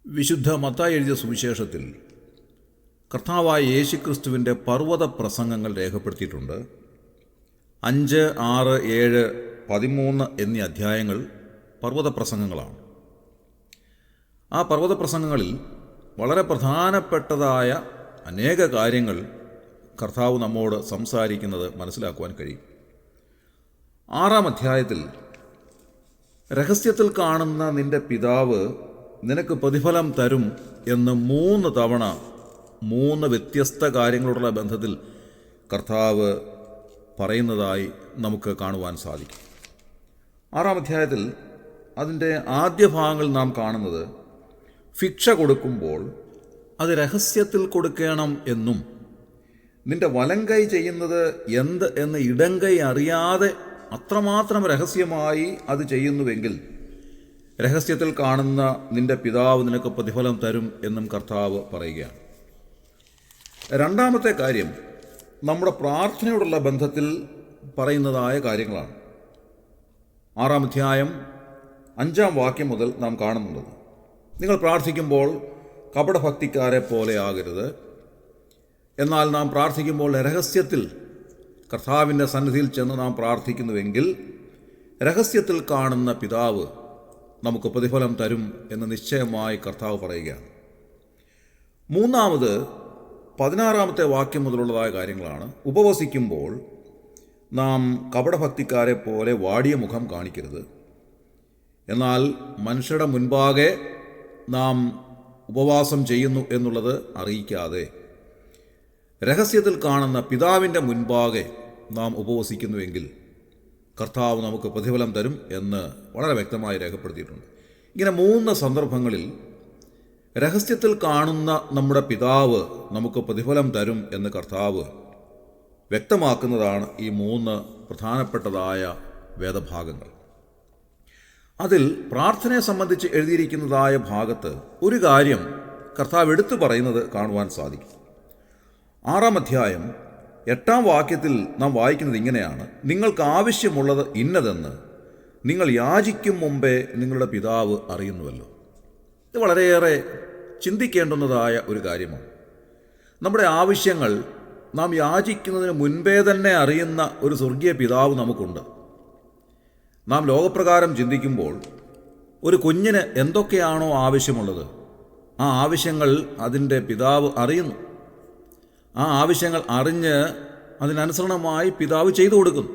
വിശുദ്ധ മത്തായി എഴുതിയ സുവിശേഷത്തിൽ കർത്താവായ യേശുക്രിസ്തുവിൻ്റെ പർവ്വത പ്രസംഗങ്ങൾ രേഖപ്പെടുത്തിയിട്ടുണ്ട്. 5, 6, 7, 13 എന്നീ അധ്യായങ്ങൾ പർവ്വത പ്രസംഗങ്ങളാണ്. ആ പർവ്വത പ്രസംഗങ്ങളിൽ വളരെ പ്രധാനപ്പെട്ടതായ അനേക കാര്യങ്ങൾ കർത്താവ് നമ്മോട് സംസാരിക്കുന്നത് മനസ്സിലാക്കുവാൻ കഴിയും. 6-ാം അധ്യായത്തിൽ രഹസ്യത്തിൽ കാണുന്ന നിന്റെ പിതാവ് നിനക്ക് പ്രതിഫലം തരും എന്ന് 3 തവണ 3 വ്യത്യസ്ത കാര്യങ്ങളോടുള്ള ബന്ധത്തിൽ കർത്താവ് പറയുന്നതായി നമുക്ക് കാണുവാൻ സാധിക്കും. 6-ാം അധ്യായത്തിൽ അതിൻ്റെ ആദ്യ ഭാഗങ്ങൾ നാം കാണുന്നത് ശിക്ഷ കൊടുക്കുമ്പോൾ അത് രഹസ്യത്തിൽ കൊടുക്കണം എന്നും നിന്റെ വലങ്കൈ ചെയ്യുന്നത് എന്ത് എന്ന് ഇടങ്കൈ അറിയാതെ അത്രമാത്രം രഹസ്യമായി അത് ചെയ്യുന്നുവെങ്കിൽ രഹസ്യത്തിൽ കാണുന്ന നിന്റെ പിതാവ് നിനക്ക് പ്രതിഫലം തരും എന്നും കർത്താവ് പറയുകയാണ്. 2-ാമത്തെ കാര്യം നമ്മുടെ പ്രാർത്ഥനയോടുള്ള ബന്ധത്തിൽ പറയുന്നതായ കാര്യങ്ങളാണ്. 6-ാം അധ്യായം 5-ാം വാക്യം മുതൽ നാം കാണുന്നുള്ളത്, നിങ്ങൾ പ്രാർത്ഥിക്കുമ്പോൾ കപടഭക്തിക്കാരെ പോലെ ആകരുത്, എന്നാൽ നാം പ്രാർത്ഥിക്കുമ്പോൾ രഹസ്യത്തിൽ കർത്താവിൻ്റെ സന്നിധിയിൽ ചെന്ന് നാം പ്രാർത്ഥിക്കുന്നുവെങ്കിൽ രഹസ്യത്തിൽ കാണുന്ന പിതാവ് നമുക്ക് പ്രതിഫലം തരും എന്ന് നിശ്ചയമായി കർത്താവ് പറയുകയാണ്. 3-ാമത് 16-ാമത്തെ വാക്യം മുതലുള്ളതായ കാര്യങ്ങളാണ്. ഉപവസിക്കുമ്പോൾ നാം കപടഭക്തിക്കാരെ പോലെ വാടിയ മുഖം കാണിക്കരുത്, എന്നാൽ മനുഷ്യരുടെ മുൻപാകെ നാം ഉപവാസം ചെയ്യുന്നു എന്നുള്ളത് അറിയിക്കാതെ രഹസ്യത്തിൽ കാണുന്ന പിതാവിൻ്റെ മുൻപാകെ നാം ഉപവസിക്കുന്നുവെങ്കിൽ കർത്താവ് നമുക്ക് പ്രതിഫലം തരും എന്ന് വളരെ വ്യക്തമായി രേഖപ്പെടുത്തിയിട്ടുണ്ട്. ഇങ്ങനെ 3 സന്ദർഭങ്ങളിൽ രഹസ്യത്തിൽ കാണുന്ന നമ്മുടെ പിതാവ് നമുക്ക് പ്രതിഫലം തരും എന്ന് കർത്താവ് വ്യക്തമാക്കുന്നതാണ് ഈ 3 പ്രധാനപ്പെട്ടതായ വേദഭാഗങ്ങൾ. അതിൽ പ്രാർത്ഥനയെ സംബന്ധിച്ച് എഴുതിയിരിക്കുന്നതായ ഭാഗത്ത് ഒരു കാര്യം കർത്താവ് എടുത്തു പറയുന്നത് കാണുവാൻ സാധിക്കും. 6-ാം അധ്യായം 8-ാം വാക്യത്തിൽ നാം വായിക്കുന്നത് ഇങ്ങനെയാണ്, നിങ്ങൾക്ക് ആവശ്യമുള്ളത് ഇന്നതെന്ന് നിങ്ങൾ യാചിക്കും മുമ്പേ നിങ്ങളുടെ പിതാവ് അറിയുന്നുവല്ലോ. ഇത് വളരെയേറെ ചിന്തിക്കേണ്ടുന്നതായ ഒരു കാര്യമാണ്. നമ്മുടെ ആവശ്യങ്ങൾ നാം യാചിക്കുന്നതിന് മുൻപേ തന്നെ അറിയുന്ന ഒരു സ്വർഗീയ പിതാവ് നമുക്കുണ്ട്. നാം ലോകപ്രകാരം ചിന്തിക്കുമ്പോൾ ഒരു കുഞ്ഞിന് എന്തൊക്കെയാണോ ആവശ്യമുള്ളത് ആ ആവശ്യങ്ങൾ അതിൻ്റെ പിതാവ് അറിയുന്നു. ആ ആവശ്യങ്ങൾ അറിഞ്ഞ് അതിനനുസരണമായി പിതാവ് ചെയ്തു കൊടുക്കുന്നു.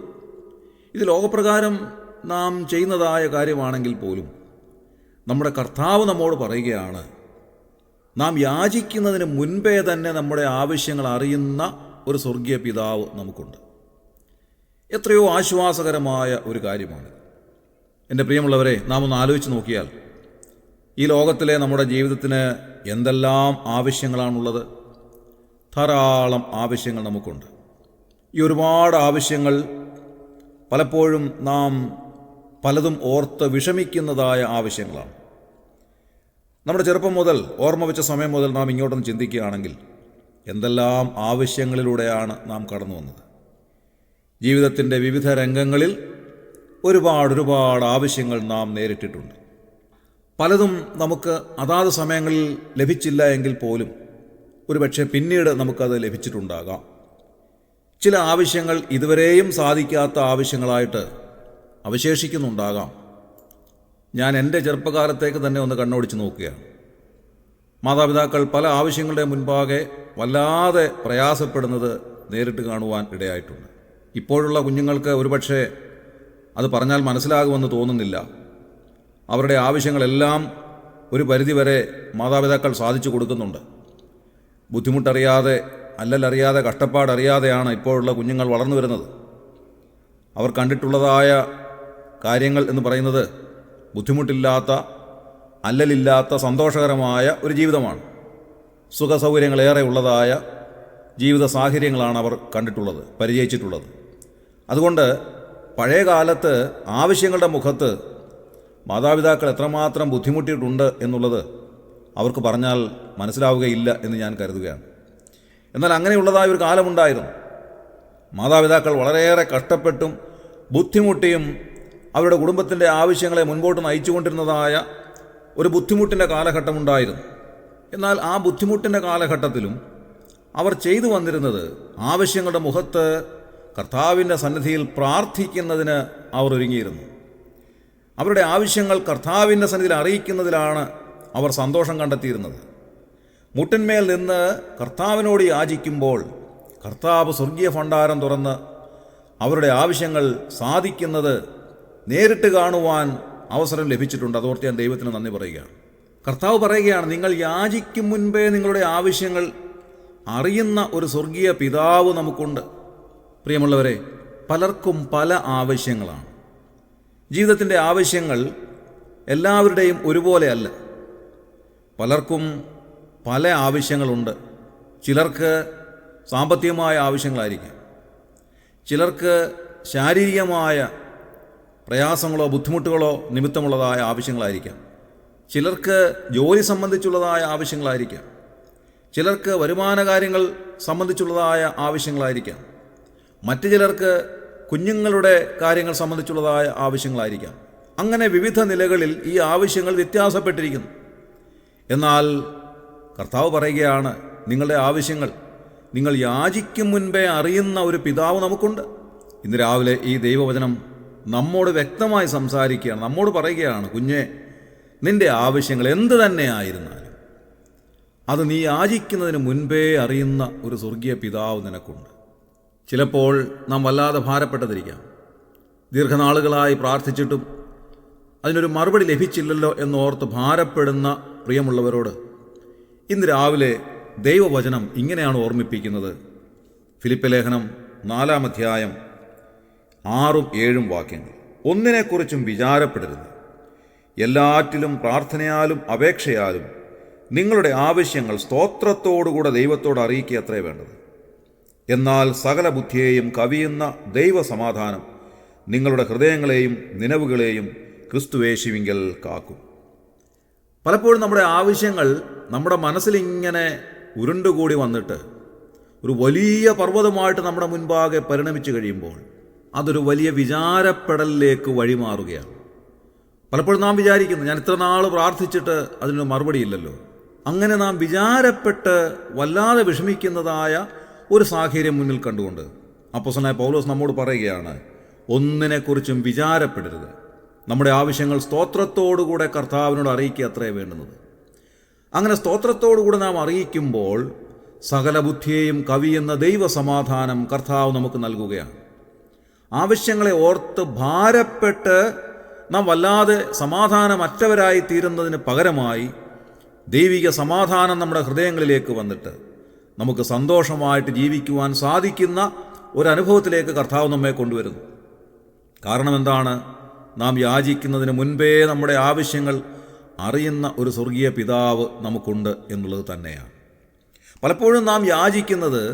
ഇത് ലോകപ്രകാരം നാം ചെയ്യുന്നതായ കാര്യമാണെങ്കിൽ പോലും നമ്മുടെ കർത്താവ് നമ്മോട് പറയുകയാണ്, നാം യാചിക്കുന്നതിന് മുൻപേ തന്നെ നമ്മുടെ ആവശ്യങ്ങൾ അറിയുന്ന ഒരു സ്വർഗീയ പിതാവ് നമുക്കുണ്ട്. എത്രയോ ആശ്വാസകരമായ ഒരു കാര്യമാണ്. എൻ്റെ പ്രിയമുള്ളവരെ, നാം ഒന്ന് ആലോചിച്ച് നോക്കിയാൽ ഈ ലോകത്തിലെ നമ്മുടെ ജീവിതത്തിന് എന്തെല്ലാം ആവശ്യങ്ങളാണുള്ളത്. ധാരാളം ആവശ്യങ്ങൾ നമുക്കുണ്ട്. ഈ ഒരുപാട് ആവശ്യങ്ങൾ പലപ്പോഴും നാം പലതും ഓർത്ത് വിഷമിക്കുന്നതായ ആവശ്യങ്ങളാണ്. നമ്മുടെ ചെറുപ്പം മുതൽ ഓർമ്മ വെച്ച സമയം മുതൽ നാം ഇങ്ങോട്ടൊന്ന് ചിന്തിക്കുകയാണെങ്കിൽ എന്തെല്ലാം ആവശ്യങ്ങളിലൂടെയാണ് നാം കടന്നു വന്നത്. ജീവിതത്തിൻ്റെ വിവിധ രംഗങ്ങളിൽ ഒരുപാട് ആവശ്യങ്ങൾ നാം നേരിട്ടിട്ടുണ്ട്. പലതും നമുക്ക് അതാത് സമയങ്ങളിൽ ലഭിച്ചില്ല എങ്കിൽ പോലും ഒരുപക്ഷെ പിന്നീട് നമുക്കത് ലഭിച്ചിട്ടുണ്ടാകാം. ചില ആവശ്യങ്ങൾ ഇതുവരെയും സാധിക്കാത്ത ആവശ്യങ്ങളായിട്ട് അവശേഷിക്കുന്നുണ്ടാകാം. ഞാൻ എൻ്റെ ചെറുപ്പകാലത്തേക്ക് തന്നെ ഒന്ന് കണ്ണോടിച്ച് നോക്കുകയാണ്. മാതാപിതാക്കൾ പല ആവശ്യങ്ങളുടെ മുൻപാകെ വല്ലാതെ പ്രയാസപ്പെടുന്നത് നേരിട്ട് കാണുവാൻ ഇടയായിട്ടുണ്ട്. ഇപ്പോഴുള്ള കുഞ്ഞുങ്ങൾക്ക് ഒരുപക്ഷെ അത് പറഞ്ഞാൽ മനസ്സിലാകുമെന്ന് തോന്നുന്നില്ല. അവരുടെ ആവശ്യങ്ങളെല്ലാം ഒരു പരിധിവരെ മാതാപിതാക്കൾ സാധിച്ചു കൊടുക്കുന്നുണ്ട്. ബുദ്ധിമുട്ടറിയാതെ, അല്ലലറിയാതെ, കഷ്ടപ്പാടറിയാതെയാണ് ഇപ്പോഴുള്ള കുഞ്ഞുങ്ങൾ വളർന്നു വരുന്നത്. അവർ കണ്ടിട്ടുള്ളതായ കാര്യങ്ങൾ എന്ന് പറയുന്നത് ബുദ്ധിമുട്ടില്ലാത്ത, അല്ലലില്ലാത്ത, സന്തോഷകരമായ ഒരു ജീവിതമാണ്. സുഖസൗകര്യങ്ങളേറെ ഉള്ളതായ ജീവിത സാഹചര്യങ്ങളാണ് അവർ കണ്ടിട്ടുള്ളത്, പരിചയിച്ചിട്ടുള്ളത്. അതുകൊണ്ട് പഴയ കാലത്ത് ആവശ്യങ്ങളുടെ മുഖത്ത് മാതാപിതാക്കൾ എത്രമാത്രം ബുദ്ധിമുട്ടിയിട്ടുണ്ട് എന്നുള്ളത് അവർക്ക് പറഞ്ഞാൽ മനസ്സിലാവുകയില്ല എന്ന് ഞാൻ കരുതുകയാണ്. എന്നാൽ അങ്ങനെയുള്ളതായ ഒരു കാലമുണ്ടായിരുന്നു. മാതാപിതാക്കൾ വളരെയേറെ കഷ്ടപ്പെട്ടും ബുദ്ധിമുട്ടിയും അവരുടെ കുടുംബത്തിൻ്റെ ആവശ്യങ്ങളെ മുൻപോട്ട് നയിച്ചുകൊണ്ടിരുന്നതായ ഒരു ബുദ്ധിമുട്ടിൻ്റെ കാലഘട്ടമുണ്ടായിരുന്നു. എന്നാൽ ആ ബുദ്ധിമുട്ടിൻ്റെ കാലഘട്ടത്തിലും അവർ ചെയ്തു വന്നിരുന്നത് ആവശ്യങ്ങളുടെ മുഖത്ത് കർത്താവിൻ്റെ സന്നിധിയിൽ പ്രാർത്ഥിക്കുന്നതിന് അവർ ഒരുങ്ങിയിരുന്നു. അവരുടെ ആവശ്യങ്ങൾ കർത്താവിൻ്റെ സന്നിധിയിൽ അറിയിക്കുന്നതിലാണ് അവർ സന്തോഷം കണ്ടെത്തിയിരുന്നത്. മുട്ടിന്മേൽ നിന്ന് കർത്താവിനോട് യാചിക്കുമ്പോൾ കർത്താവ് സ്വർഗീയ ഭണ്ഡാരം തുറന്ന് അവരുടെ ആവശ്യങ്ങൾ സാധിക്കുന്നത് നേരിട്ട് കാണുവാൻ അവസരം ലഭിച്ചിട്ടുണ്ട്. അതോർത്ത് ഞാൻ ദൈവത്തിന് നന്ദി പറയുകയാണ്. കർത്താവ് പറയുകയാണ്, നിങ്ങൾ യാചിക്കും മുൻപേ നിങ്ങളുടെ ആവശ്യങ്ങൾ അറിയുന്ന ഒരു സ്വർഗീയ പിതാവ് നമുക്കുണ്ട്. പ്രിയമുള്ളവരെ, പലർക്കും പല ആവശ്യങ്ങളാണ്. ജീവിതത്തിൻ്റെ ആവശ്യങ്ങൾ എല്ലാവരുടെയും ഒരുപോലെയല്ല. പലർക്കും പല ആവശ്യങ്ങളുണ്ട്. ചിലർക്ക് സാമ്പത്തികമായ ആവശ്യങ്ങളായിരിക്കാം, ചിലർക്ക് ശാരീരികമായ പ്രയാസങ്ങളോ ബുദ്ധിമുട്ടുകളോ നിമിത്തമുള്ളതായ ആവശ്യങ്ങളായിരിക്കാം, ചിലർക്ക് ജോലി സംബന്ധിച്ചുള്ളതായ ആവശ്യങ്ങളായിരിക്കാം, ചിലർക്ക് വരുമാന കാര്യങ്ങൾ സംബന്ധിച്ചുള്ളതായ ആവശ്യങ്ങളായിരിക്കാം, മറ്റു ചിലർക്ക് കുഞ്ഞുങ്ങളുടെ കാര്യങ്ങൾ സംബന്ധിച്ചുള്ളതായ ആവശ്യങ്ങളായിരിക്കാം. അങ്ങനെ വിവിധ നിലകളിൽ ഈ ആവശ്യങ്ങൾ വ്യത്യാസപ്പെട്ടിരിക്കുന്നു. എന്നാൽ കർത്താവ് പറയുകയാണ്, നിങ്ങളുടെ ആവശ്യങ്ങൾ നിങ്ങൾ യാചിക്കും മുൻപേ അറിയുന്ന ഒരു പിതാവ് നമുക്കുണ്ട്. ഇന്ന് രാവിലെ ഈ ദൈവവചനം നമ്മോട് വ്യക്തമായി സംസാരിക്കുകയാണ്. നമ്മോട് പറയുകയാണ്, കുഞ്ഞെ, നിന്റെ ആവശ്യങ്ങൾ എന്ത് തന്നെ ആയിരുന്നാലും അത് നീ യാചിക്കുന്നതിന് മുൻപേ അറിയുന്ന ഒരു സ്വർഗീയ പിതാവ് നിനക്കുണ്ട്. ചിലപ്പോൾ നാം വല്ലാതെ ഭാരപ്പെട്ടതിരിക്കാം. ദീർഘനാളുകളായി പ്രാർത്ഥിച്ചിട്ടും അതിനൊരു മറുപടി ലഭിച്ചില്ലല്ലോ എന്നോർത്ത് ഭാരപ്പെടുന്ന പ്രിയമുള്ളവരോട് ഇന്ന് രാവിലെ ദൈവവചനം ഇങ്ങനെയാണ് ഓർമ്മിപ്പിക്കുന്നത്. ഫിലിപ്പ് ലേഖനം 4-ാം അധ്യായം 6-7 വാക്യങ്ങൾ. ഒന്നിനെക്കുറിച്ചും വിചാരപ്പെടരുത്. എല്ലാറ്റിലും പ്രാർത്ഥനയാലും അപേക്ഷയാലും നിങ്ങളുടെ ആവശ്യങ്ങൾ സ്തോത്രത്തോടുകൂടെ ദൈവത്തോട് അറിയിക്കുക അത്രേ വേണ്ടത്. എന്നാൽ സകല ബുദ്ധിയെയും കവിയുന്ന ദൈവസമാധാനം നിങ്ങളുടെ ഹൃദയങ്ങളെയും നിലവുകളെയും ക്രിസ്തുയേശുവിങ്കൽ കാക്കും. പലപ്പോഴും നമ്മുടെ ആവശ്യങ്ങൾ നമ്മുടെ മനസ്സിലിങ്ങനെ ഉരുണ്ടുകൂടി വന്നിട്ട് ഒരു വലിയ പർവ്വതമായിട്ട് നമ്മുടെ മുൻപാകെ പരിണമിച്ചു കഴിയുമ്പോൾ അതൊരു വലിയ വിചാരപ്പെടലിലേക്ക് വഴിമാറുകയാണ്. പലപ്പോഴും നാം വിചാരിക്കുന്നു, ഞാൻ ഇത്ര നാൾ പ്രാർത്ഥിച്ചിട്ട് അതിനൊരു മറുപടിയില്ലല്ലോ. അങ്ങനെ നാം വിചാരപ്പെട്ട് വല്ലാതെ വിഷമിക്കുന്നതായ ഒരു സാഹചര്യം മുന്നിൽ കണ്ടുകൊണ്ട് അപ്പോസ്തലനായ പൗലോസ് നമ്മോട് പറയുകയാണ്, ഒന്നിനെക്കുറിച്ചും വിചാരപ്പെടരുത്. നമ്മുടെ ആവശ്യങ്ങൾ സ്തോത്രത്തോടുകൂടെ കർത്താവിനോട് അറിയിക്കുക അത്രേ വേണ്ടുന്നത്. അങ്ങനെ സ്തോത്രത്തോടുകൂടെ നാം അറിയിക്കുമ്പോൾ സകല ബുദ്ധിയെയും കവിയുന്ന ദൈവസമാധാനം കർത്താവ് നമുക്ക് നൽകുകയാണ്. ആവശ്യങ്ങളെ ഓർത്ത് ഭാരപ്പെട്ട് നാം വല്ലാതെ സമാധാനമറ്റവരായി തീരുന്നതിന് പകരമായി ദൈവിക സമാധാനം നമ്മുടെ ഹൃദയങ്ങളിലേക്ക് വന്നിട്ട് നമുക്ക് സന്തോഷമായിട്ട് ജീവിക്കുവാൻ സാധിക്കുന്ന ഒരനുഭവത്തിലേക്ക് കർത്താവ് നമ്മെ കൊണ്ടുവരുന്നു. കാരണം എന്താണ്? നാം യാചിക്കുന്നതിന് മുൻപേ നമ്മുടെ ആവശ്യങ്ങൾ അറിയുന്ന ഒരു സ്വർഗീയ പിതാവ് നമുക്കുണ്ട് എന്നുള്ളത് തന്നെയാണ്. പലപ്പോഴും നാം യാചിക്കുന്നത്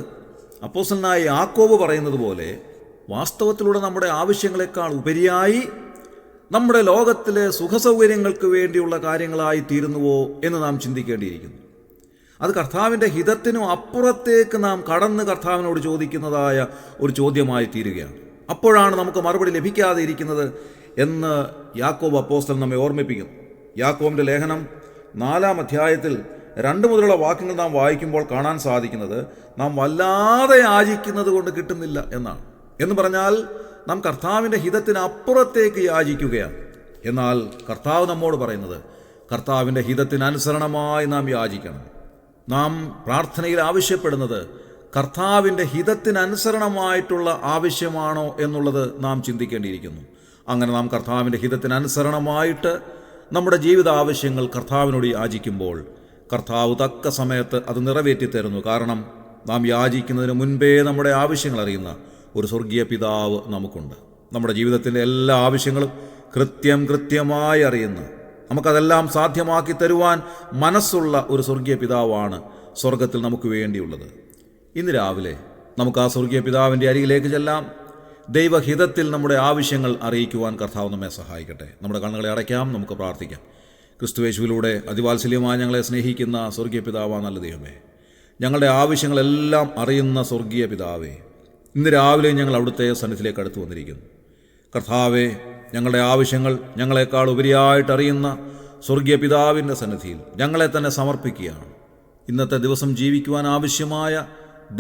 അപ്പോസ്തലനായ യാക്കോബ് പറയുന്നത് പോലെ വാസ്തവത്തിലൂടെ നമ്മുടെ ആവശ്യങ്ങളെക്കാൾ ഉപരിയായി നമ്മുടെ ലോകത്തിലെ സുഖസൗകര്യങ്ങൾക്ക് വേണ്ടിയുള്ള കാര്യങ്ങളായി തീരുന്നുവോ എന്ന് നാം ചിന്തിക്കേണ്ടിയിരിക്കുന്നു. അത് കർത്താവിൻ്റെ ഹിതത്തിനും അപ്പുറത്തേക്ക് നാം കടന്ന് കർത്താവിനോട് ചോദിക്കുന്നതായ ഒരു ചോദ്യമായി തീരുകയാണ്. അപ്പോഴാണ് നമുക്ക് മറുപടി ലഭിക്കാതെ ഇരിക്കുന്നത് എന്ന് യാക്കോബ് അപ്പോസ്തലൻ നമ്മെ ഓർമ്മിപ്പിക്കുന്നു. യാക്കോബിൻ്റെ ലേഖനം 4-ാം അധ്യായത്തിൽ 2 മുതലുള്ള വാക്യങ്ങൾ നാം വായിക്കുമ്പോൾ കാണാൻ സാധിക്കുന്നത് നാം വല്ലാതെ യാചിക്കുന്നത് കൊണ്ട് കിട്ടുന്നില്ല എന്നാണ്. എന്ന് പറഞ്ഞാൽ നാം കർത്താവിൻ്റെ ഹിതത്തിന് അപ്പുറത്തേക്ക് യാചിക്കുകയാണ്. എന്നാൽ കർത്താവ് നമ്മോട് പറയുന്നത് കർത്താവിൻ്റെ ഹിതത്തിനനുസരണമായി നാം യാചിക്കണം. നാം പ്രാർത്ഥനയിൽ ആവശ്യപ്പെടുന്നത് കർത്താവിൻ്റെ ഹിതത്തിനനുസരണമായിട്ടുള്ള ആവശ്യമാണോ എന്നുള്ളത് നാം ചിന്തിക്കേണ്ടിയിരിക്കുന്നു. അങ്ങനെ നാം കർത്താവിൻ്റെ ഹിതത്തിനനുസരണമായിട്ട് നമ്മുടെ ജീവിത ആവശ്യങ്ങൾ കർത്താവിനോട് യാചിക്കുമ്പോൾ കർത്താവ് തക്ക സമയത്ത് അത് നിറവേറ്റി തരുന്നു. കാരണം നാം യാചിക്കുന്നതിന് മുൻപേ നമ്മുടെ ആവശ്യങ്ങൾ അറിയുന്ന ഒരു സ്വർഗീയ പിതാവ് നമുക്കുണ്ട്. നമ്മുടെ ജീവിതത്തിൻ്റെ എല്ലാ ആവശ്യങ്ങളും കൃത്യമായി അറിയുന്ന, നമുക്കതെല്ലാം സാധ്യമാക്കി തരുവാൻ മനസ്സുള്ള ഒരു സ്വർഗീയ പിതാവാണ് സ്വർഗത്തിൽ നമുക്ക് വേണ്ടിയുള്ളത്. ഇന്ന് രാവിലെ നമുക്ക് ആ സ്വർഗീയ പിതാവിൻ്റെ അരികിലേക്ക് ചെല്ലാം. ദൈവഹിതത്തിൽ നമ്മുടെ ആവശ്യങ്ങൾ അറിയിക്കുവാൻ കർത്താവ് നമ്മെ സഹായിക്കട്ടെ. നമ്മുടെ കണ്ണുകളെ അടയ്ക്കാം, നമുക്ക് പ്രാർത്ഥിക്കാം. ക്രിസ്തുയേശുവിലൂടെ അതിവാത്സല്യമായി ഞങ്ങളെ സ്നേഹിക്കുന്ന സ്വർഗീയ പിതാവാ, നല്ല ദൈവമേ, ഞങ്ങളുടെ ആവശ്യങ്ങളെല്ലാം അറിയുന്ന സ്വർഗീയ പിതാവേ, ഇന്ന് രാവിലെ ഞങ്ങൾ അവിടുത്തെ സന്നിധിയിലേക്ക് അടുത്ത് വന്നിരിക്കുന്നു. കർത്താവേ, ഞങ്ങളുടെ ആവശ്യങ്ങൾ ഞങ്ങളെക്കാൾ ഉപരിയായിട്ട് അറിയുന്ന സ്വർഗീയ പിതാവിൻ്റെ സന്നിധിയിൽ ഞങ്ങളെ തന്നെ സമർപ്പിക്കുകയാണ്. ഇന്നത്തെ ദിവസം ജീവിക്കുവാൻ ആവശ്യമായ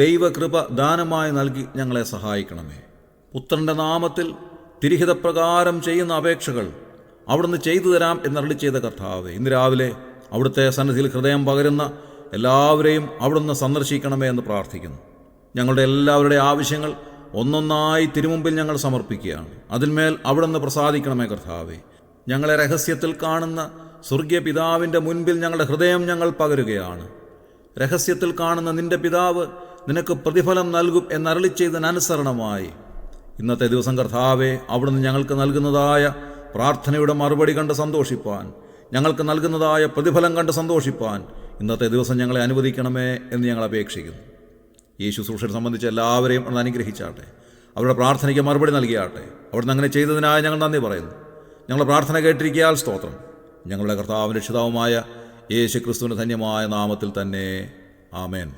ദൈവകൃപ ദാനമായി നൽകി ഞങ്ങളെ സഹായിക്കണമേ. പുത്രൻ്റെ നാമത്തിൽ തിരിഹിതപ്രകാരം ചെയ്യുന്ന അപേക്ഷകൾ അവിടുന്ന് ചെയ്തു തരാം എന്നരുളി ചെയ്ത കർത്താവേ, ഇന്ന് രാവിലെ അവിടുത്തെ സന്നിധിയിൽ ഹൃദയം പകരുന്ന എല്ലാവരെയും അവിടുന്ന് സന്ദർശിക്കണമേ എന്ന് പ്രാർത്ഥിക്കുന്നു. ഞങ്ങളുടെ എല്ലാവരുടെ ആവശ്യങ്ങൾ ഒന്നൊന്നായി തിരുമുമ്പിൽ ഞങ്ങൾ സമർപ്പിക്കുകയാണ്. അതിന്മേൽ അവിടുന്ന് പ്രസാദിക്കണമേ കർത്താവേ. ഞങ്ങളെ രഹസ്യത്തിൽ കാണുന്ന സ്വർഗീയ പിതാവിൻ്റെ മുൻപിൽ ഞങ്ങളുടെ ഹൃദയം ഞങ്ങൾ പകരുകയാണ്. രഹസ്യത്തിൽ കാണുന്ന നിന്റെ പിതാവ് നിനക്ക് പ്രതിഫലം നൽകും എന്നരുളി ചെയ്തതിനനുസരണമായി ഇന്നത്തെ ദിവസം കർത്താവേ, അവിടുന്ന് ഞങ്ങൾക്ക് നൽകുന്നതായ പ്രാർത്ഥനയുടെ മറുപടി കണ്ട് സന്തോഷിപ്പാൻ, ഞങ്ങൾക്ക് നൽകുന്നതായ പ്രതിഫലം കണ്ട് സന്തോഷിപ്പാൻ ഇന്നത്തെ ദിവസം ഞങ്ങളെ അനുവദിക്കണമേ എന്ന് ഞങ്ങൾ അപേക്ഷിക്കുന്നു. ഈ ശുശ്രൂഷയെ സംബന്ധിച്ച് എല്ലാവരെയും ഒന്ന് അനുഗ്രഹിച്ചാട്ടെ, അവരുടെ പ്രാർത്ഥനയ്ക്ക് മറുപടി നൽകിയാട്ടെ. അവിടുന്ന് അങ്ങനെ ചെയ്തതിനായി ഞങ്ങൾ നന്ദി പറയുന്നു. ഞങ്ങളുടെ പ്രാർത്ഥന കേട്ടിരിക്കയാൽ സ്തോത്രം. ഞങ്ങളുടെ കർത്താവിൻ്റെ രക്ഷിതാവുമായ യേശു ക്രിസ്തുവിൻ്റെ ധന്യമായ നാമത്തിൽ തന്നെ ആമേൻ.